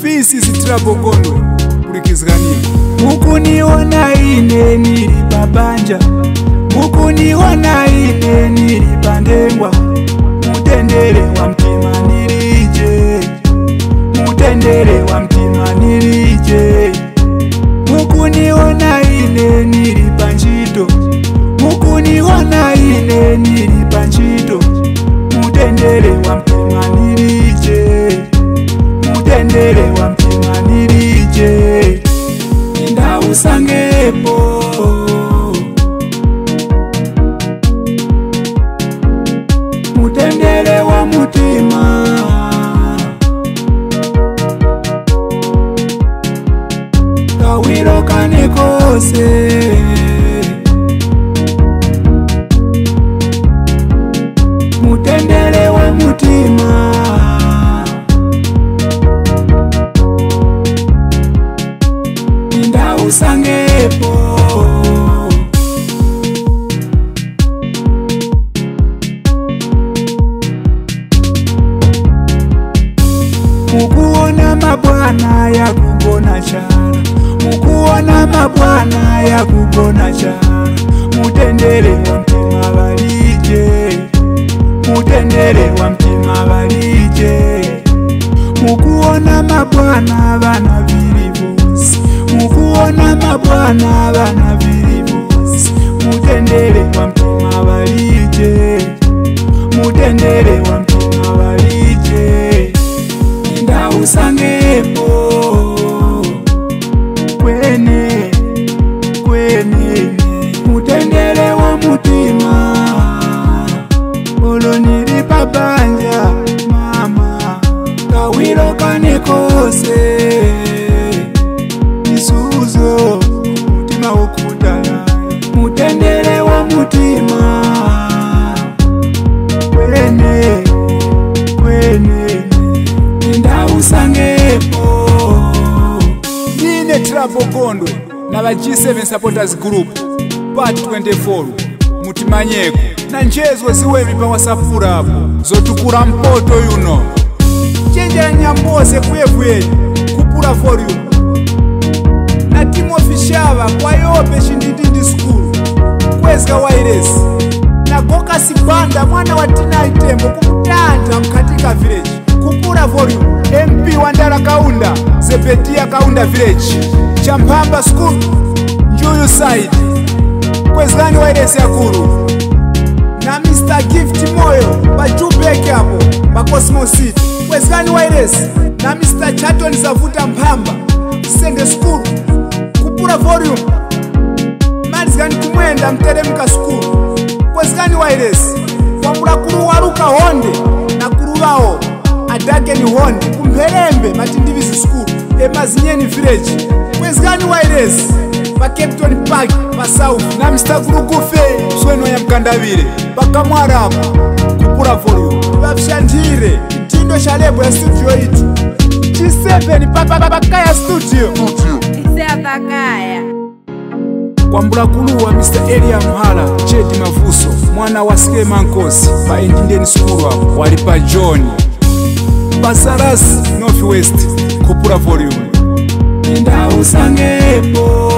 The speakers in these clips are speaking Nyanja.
This is Trouble Gondwe kulikizikani. Mukuniona ine nili babanja, mukuniona ine nili bandengwa, mutendere wa mtima nilije, mutendere wa mtima nilije. Mukuniona ine nili banjito, mukuniona ine nili banjito, mutendere wa mtima nilije, mutendere wa mtima nilije. Ndausangepo mutendere wa mutima, kawiro kanekose mutendere wa mutima, ndausangepo mukuona mabwana ya kugona chara, mukuona mabwana ya kugona chara, mutendere wa mtima balije, mutendere wa mtima balije. Mukuona mabwana bana bilivusi, mukuona mabwana bana bilivusi, mutendere wa mtima balije, mutendere wa mtima balije. Ndausangepo kwene kwene mutendere wa mutima, olo nili babanja mama, kawiro kanekose isuzo mutima okudala, mutendere wa mutima kwene kwene ndausangepo. Nine Trouble Gondwe na ba G7 Supporters Group Part 24 mutimanyeko na njezwe ziwemi pa WhatsApp hapo zotukura mpoto yuno chenja nyambose kuyevwe kupura volume na timu ofishaba kwa yope shindindi school kwezga wireless na goka sibanda mwana wa Tina Itembo kumutanda mkatika village kupura volume. MP Wandara Kaunda Zepetia Kaunda village Champamba school Njuyu side kwezgani wireless ya kuru na Mr. Gift Moyo bajubeke hapo ba Cosmo City kwezgani wireless na Mr. Chaton Zavuta Mpamba Sende school kupura volume. Manzgani kumwenda mteremka school kwezgani wireless kwambura kuru waruka honde na kurulao adake ni honde kumherembe matindivizi school emazinyeni village kwezgani wireless pa Captain Park pa South na Mr. Gurugufe sweno ya Mkandavire paka Mwarabu kupura volume. Bafshandire itindo shalebo ya studio itu G7 paka ya studio Isea Takaya kwambura kuluwa Mr. Elia Muhala Chedi Mavuso mwana wa Sike Mankosi pa Indian school hapo walipa John Basaras Northwest kupura volume. Ndausangepo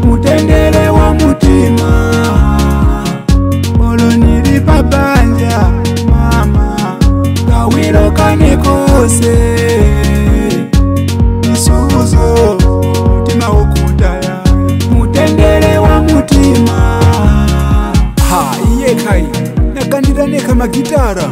mutendere wa mutima, olo nili babanja mama, kawiro kanekose isuzo mutima okudala, mutendere wa mutima. Ha iye kai nakandira neka magitara